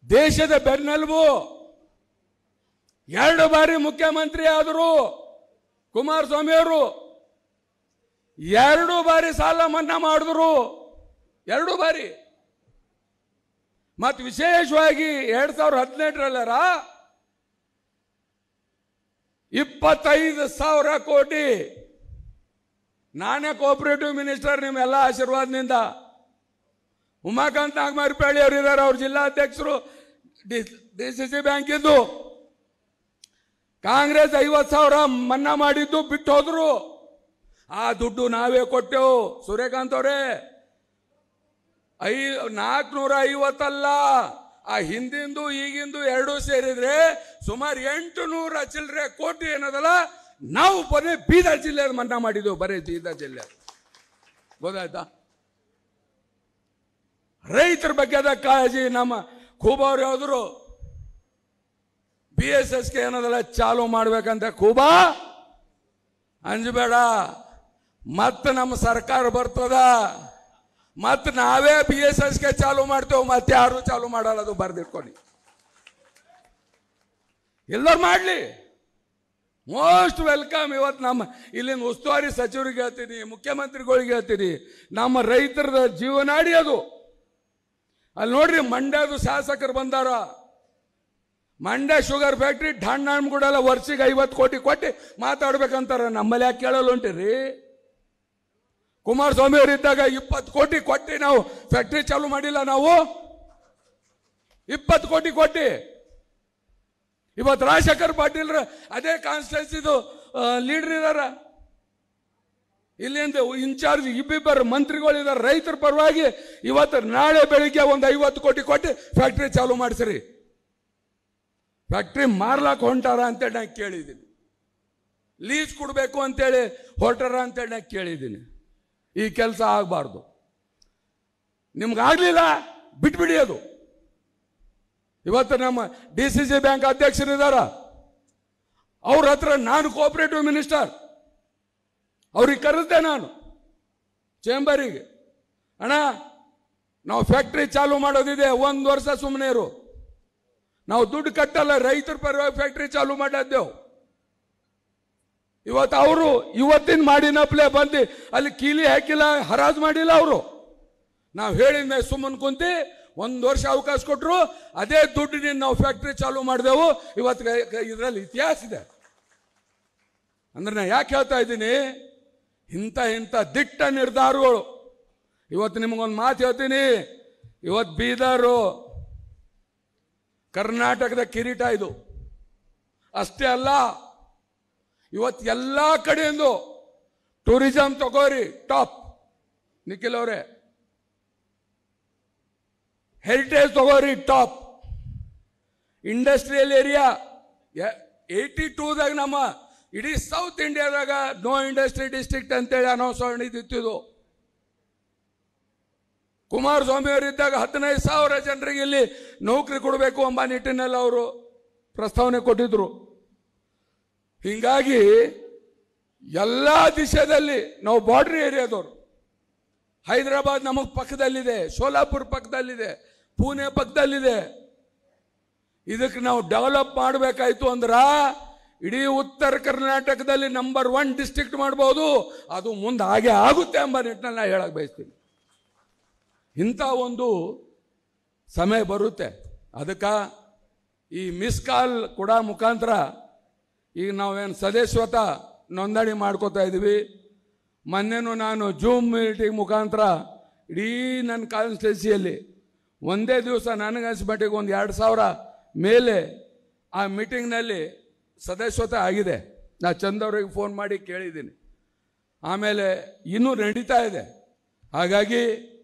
ದೇಶದ ಬೆನ್ನೆಲುಬು, 2 ಬಾರಿ ಮುಖ್ಯಮಂತ್ರಿ ಆದರು ಕುಮಾರಸ್ವಾಮಿ ಅವರು, 2 ಬಾರಿ ಸಾಲ ಮನ್ನಾ ಮಾಡಿದ್ರು, 2 ಬಾರಿ. ಮತ್ತು ವಿಶೇಷವಾಗಿ 2018 25,000 ಕೋಟಿ. ನಾನೇ ಕೋಆಪರೇಟಿವ್ ಮಿನಿಸ್ಟರ್ ನಿಮ್ಮೆಲ್ಲ ಆಶೀರ್ವಾದದಿಂದ. ಉಮಾಕಾಂತ್ ನಾಗಮಾರಿಪಳ್ಳಿ ಅವರು ಇದ್ದಾರೆ, ಅವ್ರ ಜಿಲ್ಲಾಧ್ಯಕ್ಷರು DCC ಬ್ಯಾಂಕ್ ಇದ್ದು. ಕಾಂಗ್ರೆಸ್ 50,000 ಮನ್ನಾ ಮಾಡಿದ್ದು ಬಿಟ್ಟು ಹೋದ್ರು. ಆ ದುಡ್ಡು ನಾವೇ ಕೊಟ್ಟೆವು ಸೂರ್ಯಕಾಂತ್ ಅವರೇ. 450 ಅಲ್ಲ, ಆ ಹಿಂದಿಂದು ಈಗಿಂದು 2 ಸೇರಿದ್ರೆ ಸುಮಾರು 800 ಚಿಲ್ಲರೆ ಕೋಟಿ ಏನದಲ್ಲ ನಾವು ಬರೀ ಬೀದರ್ ಜಿಲ್ಲೆ ಮನ್ನಾ ಮಾಡಿದ್ವು, ಬರೀ ಬೀದರ್ ಜಿಲ್ಲೆ. ಗೊತ್ತಾಯ್ತಾ? ರೈತರ ಬಗ್ಗೆ ಕಾಳಜಿ ನಮ್ಮ ಖೂಬಾ ಅವ್ರು ಹೇಳಿದ್ರು, BSSಗೆ ಏನದಲ್ಲ ಚಾಲು ಮಾಡ್ಬೇಕಂತ. ಖೂಬಾ ಅಂಜಬೇಡ, ಮತ್ತೆ ನಮ್ಮ ಸರ್ಕಾರ ಬರ್ತದ, ಮತ್ತೆ ನಾವೇ BSSಗೆ ಚಾಲು ಮಾಡ್ತೇವೆ, ಮತ್ತೆ ಯಾರು ಚಾಲು ಮಾಡಲ್ಲ. ಅದು ಬರ್ದಿಟ್ಕೊಳ್ಳಿ, ಎಲ್ಲರೂ ಮಾಡಲಿ. Most welcome. ಇವತ್ತು ನಮ್ಮ ಇಲ್ಲಿನ ಉಸ್ತುವಾರಿ ಸಚಿವರಿಗೆ ಹೇಳ್ತೀನಿ, ಮುಖ್ಯಮಂತ್ರಿಗಳಿಗೆ ಹೇಳ್ತೀನಿ, ನಮ್ಮ ರೈತರ ಜೀವನಾಡಿ ಅದು. ಅಲ್ಲಿ ನೋಡ್ರಿ, ಮಂಡ್ಯದ ಶಾಸಕರು ಬಂದಾರ, ಮಂಡ್ಯ ಶುಗರ್ ಫ್ಯಾಕ್ಟ್ರಿ ಢಣ್ಣಗುಡಲ್ಲ ವರ್ಷಿಗೆ 50 ಕೋಟಿ ಕೊಟ್ಟು ಮಾತಾಡ್ಬೇಕಂತಾರ. ನಮ್ಮಲ್ಲಿ ಯಾಕೆ ಕೇಳಲ್ಲ ಹೊಂಟಿರಿ? ಕುಮಾರಸ್ವಾಮಿ ಅವರಿದ್ದಾಗ 20 ಕೋಟಿ ಕೊಟ್ಟು ನಾವು ಫ್ಯಾಕ್ಟ್ರಿ ಚಾಲು ಮಾಡಿಲ್ಲ. ನಾವು 20 ಕೋಟಿ ಕೊಟ್ಟು ಇವತ್ತು ರಾಜಶೇಖರ್ ಪಾಟೀಲ್ ಅದೇ ಕಾನ್ಸ್ಟಿಟ್ಯೂನ್ಸಿದು ಲೀಡರ್ ಇದಾರ, ಇಲ್ಲಿಂದ ಇನ್ಚಾರ್ಜ್ ಇಬ್ಬಿಬ್ಬರು ಮಂತ್ರಿಗಳಿದ್ದಾರೆ ರೈತರ ಪರವಾಗಿ. ಇವತ್ತು ನಾಳೆ ಬೆಳಿಗ್ಗೆ ಒಂದು 50 ಕೋಟಿ ಕೊಟ್ಟು ಫ್ಯಾಕ್ಟ್ರಿ ಚಾಲು ಮಾಡಿಸ್ರಿ. ಫ್ಯಾಕ್ಟ್ರಿ ಮಾರ್ಲಾಕ್ ಹೊಂಟಾರ ಅಂತೇಳಿ ನಾನು ಕೇಳಿದ್ದೀನಿ, ಲೀಸ್ ಕೊಡಬೇಕು ಅಂತೇಳಿ ಹೊರಟಾರ ಅಂತೇಳಿ ನಾನು ಕೇಳಿದ್ದೀನಿ. ಈ ಕೆಲಸ ಆಗಬಾರ್ದು. ನಿಮ್ಗಾಗಲಿಲ್ಲ ಬಿಟ್ಬಿಡಿ. ಅದು ಇವತ್ತು ನಮ್ಮ DCC ಬ್ಯಾಂಕ್ ಅಧ್ಯಕ್ಷರಿದ್ದಾರ, ಅವ್ರ ಹತ್ರ ನಾನು ಕೋಆಪರೇಟಿವ್ ಮಿನಿಸ್ಟರ್, ಅವ್ರಿಗೆ ಕರೆಸ್ದೆ ನಾನು ಚೇಂಬರಿಗೆ. ಅಣ್ಣ, ನಾವು ಫ್ಯಾಕ್ಟ್ರಿ ಚಾಲು ಮಾಡೋದಿದೆ, 1 ವರ್ಷ ಸುಮ್ಮನೆ ಇರು, ನಾವು ದುಡ್ಡು ಕಟ್ಟಲ್ಲ, ರೈತರ ಪರವಾಗಿ ಫ್ಯಾಕ್ಟ್ರಿ ಚಾಲು ಮಾಡಿದ್ದೆವು. ಇವತ್ತು ಅವರು ಇವತ್ತಿನ ಮಾಡಿನಪ್ಲೆ ಬಂದು ಅಲ್ಲಿ ಕೀಲಿ ಹಾಕಿಲ್ಲ, ಹರಾಜು ಮಾಡಿಲ್ಲ. ಅವರು ನಾವು ಹೇಳಿದ ಸುಮ್ಮನೆ ಕುಂತು 1 ವರ್ಷ ಅವಕಾಶ ಕೊಟ್ಟರು, ಅದೇ ದುಡ್ಡಿನಿಂದ ನಾವು ಫ್ಯಾಕ್ಟ್ರಿ ಚಾಲು ಮಾಡಿದೆವು. ಇವತ್ತು ಇದರಲ್ಲಿ ಇತಿಹಾಸ ಇದೆ. ಅಂದ್ರೆ ನಾನು ಯಾಕೆ ಹೇಳ್ತಾ ಇದ್ದೀನಿ, ಇಂಥ ದಿಟ್ಟ ನಿರ್ಧಾರಗಳು. ಇವತ್ತು ನಿಮಗೊಂದು ಮಾತು ಹೇಳ್ತೀನಿ, ಇವತ್ತು ಬೀದರು ಕರ್ನಾಟಕದ ಕಿರೀಟ. ಇದು ಅಷ್ಟೇ ಅಲ್ಲ, ಇವತ್ತು ಎಲ್ಲ ಕಡೆಯಿಂದ ಟೂರಿಸಂ ತಗೋರಿ ಟಾಪ್, ನಿಖಿಲ್ ಅವರೇ, ಹೆರಿಟೇಜ್ ತಗೋರಿ ಟಾಪ್, ಇಂಡಸ್ಟ್ರಿಯಲ್ ಏರಿಯಾ 82ದಾಗ ನಮ್ಮ ಇಡೀ ಸೌತ್ ಇಂಡಿಯಾದಾಗ ನೋ ಇಂಡಸ್ಟ್ರಿ ಡಿಸ್ಟ್ರಿಕ್ಟ್ ಅಂತೇಳಿ ಅನೌನ್ಸ್ ಮಾಡಿದ್ದು. ಕುಮಾರಸ್ವಾಮಿ ಅವರಿದ್ದಾಗ 15,000 ಜನರಿಗೆ ಇಲ್ಲಿ ನೌಕರಿ ಕೊಡಬೇಕು ಎಂಬ ನಿಟ್ಟಿನಲ್ಲಿ ಅವರು ಪ್ರಸ್ತಾವನೆ ಕೊಟ್ಟಿದ್ರು. ಹೀಗಾಗಿ ಎಲ್ಲ ದಿಶೆಯಲ್ಲಿ ನಾವು ಬಾರ್ಡರ್ ಏರಿಯಾದವರು, ಹೈದರಾಬಾದ್ ನಮಗೆ ಪಕ್ಕದಲ್ಲಿದೆ, ಸೋಲಾಪುರ ಪಕ್ಕದಲ್ಲಿದೆ, ಪುಣೆ ಪಕ್ಕದಲ್ಲಿದೆ. ಇದಕ್ಕೆ ನಾವು ಡೆವಲಪ್ ಮಾಡಬೇಕಾಯ್ತು ಅಂದ್ರ ಇಡೀ ಉತ್ತರ ಕರ್ನಾಟಕದಲ್ಲಿ ನಂಬರ್ 1 ಡಿಸ್ಟ್ರಿಕ್ಟ್ ಮಾಡ್ಬೋದು. ಅದು ಮುಂದೆ ಹಾಗೆ ಆಗುತ್ತೆ ಎಂಬ ನಿಟ್ಟಿನಲ್ಲಿ ನಾನು ಹೇಳಕ್ ಬಯಸ್ತೀನಿ. ಇಂಥ ಒಂದು ಸಮಯ ಬರುತ್ತೆ. ಅದಕ್ಕೆ ಈ ಮಿಸ್ ಕಾಲ್ ಕೊಡೋ ಮುಖಾಂತರ ಈಗ ನಾವೇನು ಸದಸ್ಯತ್ವ ನೋಂದಣಿ ಮಾಡ್ಕೋತಾ ಇದ್ದೀವಿ. ಮೊನ್ನೆನೂ ನಾನು ಜೂಮ್ ಮೀಟಿಂಗ್ ಮುಖಾಂತರ ಇಡೀ ನನ್ನ ಕಾನ್ಸ್ಟಿಟ್ಯೂನ್ಸಿಯಲ್ಲಿ ಒಂದೇ ದಿವಸ ನನಗನ್ಸ್ಮಟ್ಟಿಗೆ ಒಂದು 2,000 ಮೇಲೆ ಆ ಮೀಟಿಂಗ್ನಲ್ಲಿ ಸದಸ್ಯತ್ವ ಆಗಿದೆ. ನಾ ಚಂದವ್ರಿಗೆ ಫೋನ್ ಮಾಡಿ ಕೇಳಿದ್ದೀನಿ. ಆಮೇಲೆ ಇನ್ನೂ ನಡೀತಾ ಇದೆ. ಹಾಗಾಗಿ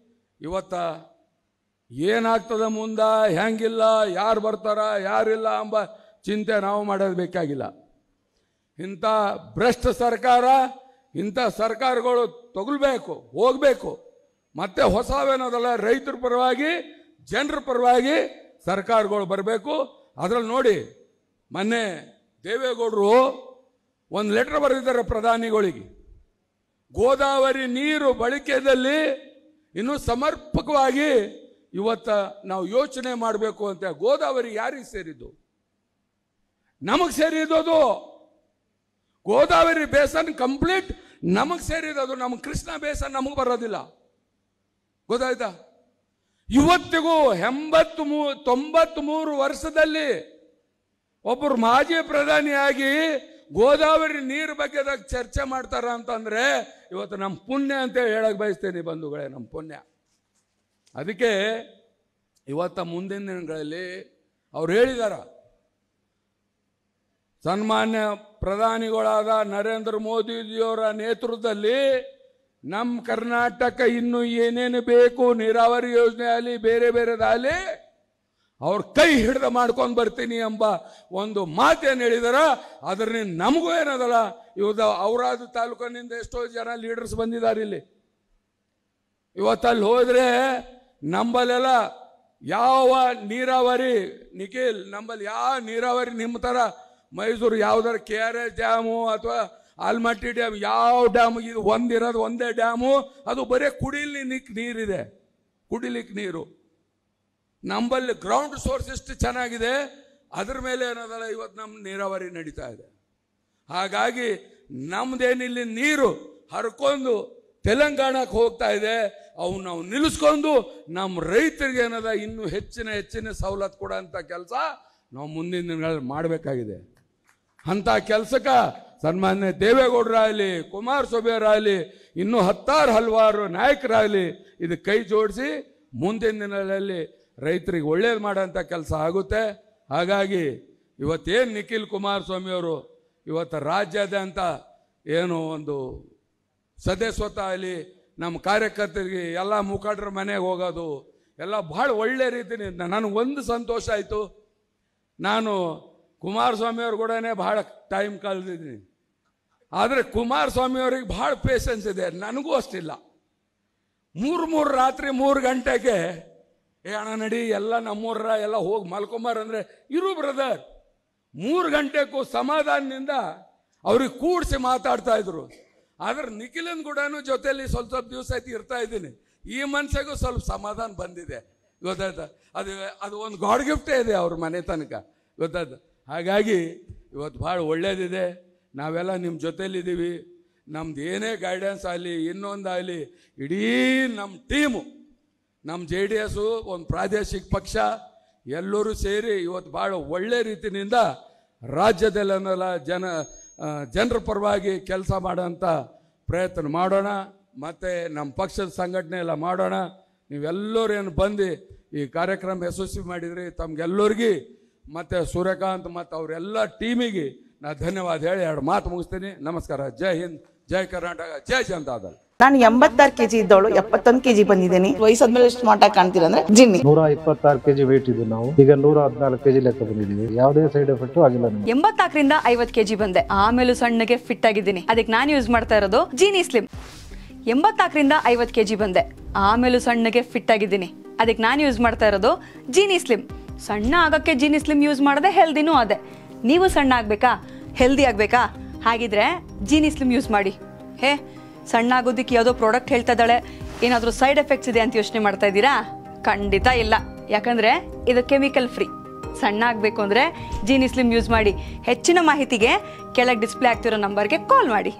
ಇವತ್ತ ಏನಾಗ್ತದ ಮುಂದೆ, ಹೆಂಗಿಲ್ಲ, ಯಾರು ಬರ್ತಾರ ಯಾರಿಲ್ಲ ಎಂಬ ಚಿಂತೆ ನಾವು ಮಾಡೋದು ಬೇಕಾಗಿಲ್ಲ. ಇಂಥ ಭ್ರಷ್ಟ ಸರ್ಕಾರ, ಇಂಥ ಸರ್ಕಾರಗಳು ತಗೊಳ್ಬೇಕು, ಹೋಗಬೇಕು. ಮತ್ತೆ ಹೊಸವೇನೋದಲ್ಲ, ರೈತರ ಪರವಾಗಿ ಜನರ ಪರವಾಗಿ ಸರ್ಕಾರಗಳು ಬರಬೇಕು. ಅದರಲ್ಲಿ ನೋಡಿ, ಮೊನ್ನೆ ದೇವೇಗೌಡರು ಒಂದು ಲೆಟರ್ ಬರೆದಿದ್ದಾರೆ ಪ್ರಧಾನಿಗಳಿಗೆ. ಗೋದಾವರಿ ನೀರು ಬಳಕೆಯಲ್ಲಿ ಇನ್ನೂ ಸಮರ್ಪಕವಾಗಿ ಇವತ್ತ ನಾವು ಯೋಚನೆ ಮಾಡಬೇಕು ಅಂತ. ಗೋದಾವರಿ ಯಾರಿಗೆ ಸೇರಿದ್ದು? ನಮಗೆ ಸೇರಿದ್ದು. ಗೋದಾವರಿ ಬೇಸನ್ ಕಂಪ್ಲೀಟ್ ನಮಗೆ ಸೇರಿದ್ದು. ನಮಗೆ ಕೃಷ್ಣ ಬೇಸನ್ ನಮಗೆ ಬರೋದಿಲ್ಲ, ಗೊತ್ತಾಯ್ತಾ? ಇವತ್ತಿಗೂ 93 ವರ್ಷದಲ್ಲಿ ಒಬ್ಬರು ಮಾಜಿ ಪ್ರಧಾನಿಯಾಗಿ ಗೋದಾವರಿ ನೀರು ಬಗ್ಗೆದಾಗ ಚರ್ಚೆ ಮಾಡ್ತಾರ ಅಂತಂದ್ರೆ ಇವತ್ತು ನಮ್ಮ ಪುಣ್ಯ ಅಂತ ಹೇಳಕ್ ಬಯಸ್ತೇನೆ ಬಂಧುಗಳೇ, ನಮ್ಮ ಪುಣ್ಯ. ಅದಕ್ಕೆ ಇವತ್ತ ಮುಂದಿನ ದಿನಗಳಲ್ಲಿ ಅವ್ರು ಹೇಳಿದಾರ, ಸನ್ಮಾನ್ಯ ಪ್ರಧಾನಿಗಳಾದ ನರೇಂದ್ರ ಮೋದಿಜಿಯವರ ನೇತೃತ್ವದಲ್ಲಿ ನಮ್ಮ ಕರ್ನಾಟಕ ಇನ್ನು ಏನೇನು ಬೇಕು, ನೀರಾವರಿ ಯೋಜನೆ ಆಗಲಿ ಬೇರೆ ಬೇರೆದಾಗಲಿ ಅವ್ರ ಕೈ ಹಿಡಿದು ಮಾಡ್ಕೊಂಡು ಬರ್ತೀನಿ ಎಂಬ ಒಂದು ಮಾತೇನು ಹೇಳಿದಾರ. ಅದರಿಂದ ನಮಗೂ ಏನದಲ್ಲ, ಇವತ್ತು ಔರಾದ ತಾಲೂಕಿನಿಂದ ಎಷ್ಟೋ ಜನ ಲೀಡರ್ಸ್ ಬಂದಿದ್ದಾರೆ ಇಲ್ಲಿ. ಇವತ್ತಲ್ಲಿ ಹೋದ್ರೆ ನಂಬಲ್ಲೆಲ್ಲ ಯಾವ ನೀರಾವರಿ ನಿಖಿಲ್, ನಂಬಲ್ಲಿ ಯಾವ ನೀರಾವರಿ ನಿಮ್ಮ ಥರ ಮೈಸೂರು ಯಾವ್ದಾರ KRS ಡ್ಯಾಮು ಅಥವಾ ಆಲ್ಮಟ್ಟಿ ಡ್ಯಾಮ್, ಯಾವ ಡ್ಯಾಮ್ ಇದು ಒಂದಿರೋದು ಒಂದೇ ಡ್ಯಾಮು, ಅದು ಬರೀ ಕುಡಿಲಿಕ್ಕೆ ನೀರಿದೆ, ಕುಡಿಲಿಕ್ಕೆ ನೀರು. ನಂಬಲ್ಲಿ ಗ್ರೌಂಡ್ ಸೋರ್ಸ್ ಎಷ್ಟು ಚೆನ್ನಾಗಿದೆ, ಅದ್ರ ಮೇಲೆ ಏನದಲ್ಲ ಇವತ್ತು ನಮ್ಮ ನೀರಾವರಿ ನಡೀತಾ ಇದೆ. ಹಾಗಾಗಿ ನಮ್ದೇನಿಲ್ಲಿ ನೀರು ಹರ್ಕೊಂಡು ತೆಲಂಗಾಣಕ್ಕೆ ಹೋಗ್ತಾ ಇದೆ, ಅವು ನಾವು ನಿಲ್ಲಿಸ್ಕೊಂಡು ನಮ್ಮ ರೈತರಿಗೆ ಏನದ ಇನ್ನೂ ಹೆಚ್ಚಿನ ಸವಲತ್ತು ಕೊಡೋಂಥ ಕೆಲಸ ನಾವು ಮುಂದಿನ ದಿನಗಳಲ್ಲಿ ಮಾಡಬೇಕಾಗಿದೆ. ಅಂಥ ಕೆಲಸಕ್ಕೆ ಸನ್ಮಾನ್ಯ ದೇವೇಗೌಡರಾಗಲಿ, ಕುಮಾರಸ್ವಾಮಿಯವರಾಗಲಿ, ಇನ್ನೂ ಹಲವಾರು ನಾಯಕರಾಗಲಿ ಇದು ಕೈ ಜೋಡಿಸಿ ಮುಂದಿನ ದಿನಗಳಲ್ಲಿ ರೈತರಿಗೆ ಒಳ್ಳೇದು ಮಾಡೋಂಥ ಕೆಲಸ ಆಗುತ್ತೆ. ಹಾಗಾಗಿ ಇವತ್ತೇನು ನಿಖಿಲ್ ಕುಮಾರಸ್ವಾಮಿಯವರು ಇವತ್ತು ರಾಜ್ಯಾದ್ಯಂತ ಏನು ಒಂದು ಸದಸ್ಯತ್ವ ಆಗಲಿ, ನಮ್ಮ ಕಾರ್ಯಕರ್ತರಿಗೆ ಎಲ್ಲ ಮುಖಂಡರ ಮನೆಗೆ ಹೋಗೋದು ಎಲ್ಲ ಭಾಳ ಒಳ್ಳೆ ರೀತಿಯಿಂದ ನನಗೊಂದು ಸಂತೋಷ ಆಯಿತು. ನಾನು ಕುಮಾರಸ್ವಾಮಿಯವ್ರ ಕೂಡನೇ ಭಾಳ ಟೈಮ್ ಕಳೆದಿದ್ದೀನಿ, ಆದರೆ ಕುಮಾರಸ್ವಾಮಿಯವ್ರಿಗೆ ಭಾಳ ಪೇಷನ್ಸ್ ಇದೆ, ನನಗೂ ಅಷ್ಟಿಲ್ಲ. 3 ರಾತ್ರಿ 3 ಗಂಟೆಗೆ ಅಣ್ಣ ನಡಿ ಎಲ್ಲ ನಮ್ಮೂರ ಎಲ್ಲ ಹೋಗಿ ಮಲ್ಕೊಂಬಾರಂದ್ರೆ ಇರು ಬ್ರದರ್. 3 ಗಂಟೆಗೂ ಸಮಾಧಾನದಿಂದ ಅವ್ರಿಗೆ ಕೂಡಿಸಿ ಮಾತಾಡ್ತಾ ಇದ್ರು. ಆದ್ರೆ ನಿಖಿಲನ್ ಕೂಡ ಜೊತೆಯಲ್ಲಿ ಸ್ವಲ್ಪ ದಿವಸ ಆಯ್ತು ಇರ್ತಾ ಇದ್ದೀನಿ, ಈ ಮನ್ಸಿಗೂ ಸ್ವಲ್ಪ ಸಮಾಧಾನ ಬಂದಿದೆ, ಗೊತ್ತಾಯ್ತಾ? ಅದು ಒಂದು ಗಾಡ್ ಗಿಫ್ಟೇ ಇದೆ ಅವ್ರ ಮನೆ ತನಕ, ಗೊತ್ತಾಯ್ತು? ಹಾಗಾಗಿ ಇವತ್ತು ಭಾಳ ಒಳ್ಳೇದಿದೆ, ನಾವೆಲ್ಲ ನಿಮ್ಮ ಜೊತೆಲಿದ್ದೀವಿ. ನಮ್ದು ಏನೇ ಗೈಡೆನ್ಸ್ ಆಗಲಿ ಇನ್ನೊಂದಾಗಲಿ ಇಡೀ ನಮ್ಮ ಟೀಮು, ನಮ್ಮ JDS ಒಂದು ಪ್ರಾದೇಶಿಕ ಪಕ್ಷ ಎಲ್ಲರೂ ಸೇರಿ ಇವತ್ತು ಭಾಳ ಒಳ್ಳೆ ರೀತಿಯಿಂದ ರಾಜ್ಯದಲ್ಲೆಲ್ಲ ಜನರ ಪರವಾಗಿ ಕೆಲಸ ಮಾಡೋಂಥ ಪ್ರಯತ್ನ ಮಾಡೋಣ. ಮತ್ತು ನಮ್ಮ ಪಕ್ಷದ ಸಂಘಟನೆ ಎಲ್ಲ ಮಾಡೋಣ. ನೀವೆಲ್ಲರೂ ಏನು ಬಂದು ಈ ಕಾರ್ಯಕ್ರಮ ಯಶಸ್ವಿ ಮಾಡಿದ್ರಿ, ತಮ್ಗೆಲ್ಲರಿಗೂ ಮತ್ತು ಸೂರ್ಯಕಾಂತ್ ಮತ್ತು ಅವರೆಲ್ಲ ಟೀಮಿಗೆ ನಾನು ಧನ್ಯವಾದ ಹೇಳಿ 2 ಮಾತು ಮುಗಿಸ್ತೀನಿ. ನಮಸ್ಕಾರ. ಜೈ ಹಿಂದ್, ಜೈ ಕರ್ನಾಟಕ, ಜೈ ಜನತಾದಳ. ನಾನು 86 kg ಇದ್ದವಳು 71 kg ಬಂದಿದ್ದೀನಿ. ವಯಸ್ಸಾದ್ಮೇಲೆ ಸ್ಮಾರ್ಟ್ ಆಗಿ ಕಾಣ್ತೀರ ಅಂದ್ರೆ ಜಿನ್ನಿ. 126 kg ವೇಟ್ ಇದೆ, ನಾವು ಈಗ 114 kg ಲೆಕ್ಕ ಬಂದಿದ್ದೀವಿ. ಯಾವುದೇ ಸೈಡ್ ಎಫೆಕ್ಟ್ ಆಗಿಲ್ಲ. 84ರಿಂದ 50 kg ಬಂದೆ, ಆಮೇಲೆ ಸಣ್ಣಗೆ ಫಿಟ್ ಆಗಿದ್ದೀನಿ. ಅದಕ್ಕೆ ನಾನು ಯೂಸ್ ಮಾಡ್ತಾ ಇರೋದು ಜೀನಿ ಸ್ಲಿಮ್. 84ರಿಂದ 50 kg ಬಂದೆ, ಆಮೇಲೆ ಸಣ್ಣಗೆ ಫಿಟ್ ಆಗಿದ್ದೀನಿ. ಅದಕ್ಕೆ ನಾನು ಯೂಸ್ ಮಾಡ್ತಾ ಇರೋದು ಜೀನಿ ಸ್ಲಿಮ್. ಸಣ್ಣ ಆಗಕ್ಕೆ ಜೀನಿ ಸ್ಲಿಮ್ ಯೂಸ್ ಮಾಡದೆ ಹೆಲ್ದಿನೂ ಅದೇ. ನೀವು ಸಣ್ಣ ಆಗ್ಬೇಕಾ, ಹೆಲ್ದಿ ಆಗ್ಬೇಕಾ? ಹಾಗಿದ್ರೆ ಜೀನಿ ಸ್ಲಿಮ್ ಯೂಸ್ ಮಾಡಿ. ಸಣ್ಣ ಆಗೋದಕ್ಕೆ ಯಾವುದೋ ಪ್ರಾಡಕ್ಟ್ ಹೇಳ್ತಾ ಇದ್ದಾಳೆ, ಏನಾದರೂ ಸೈಡ್ ಎಫೆಕ್ಟ್ಸ್ ಇದೆ ಅಂತ ಯೋಚನೆ ಮಾಡ್ತಾ ಇದ್ದೀರಾ? ಖಂಡಿತ ಇಲ್ಲ, ಯಾಕಂದ್ರೆ ಇದು ಕೆಮಿಕಲ್ ಫ್ರೀ. ಸಣ್ಣ ಆಗಬೇಕು ಅಂದರೆ ಜೀನಿ ಸ್ಲಿಮ್ ಯೂಸ್ ಮಾಡಿ. ಹೆಚ್ಚಿನ ಮಾಹಿತಿಗೆ ಕೆಳಗೆ ಡಿಸ್ಪ್ಲೇ ಆಗ್ತಿರೋ ನಂಬರ್ಗೆ ಕಾಲ್ ಮಾಡಿ.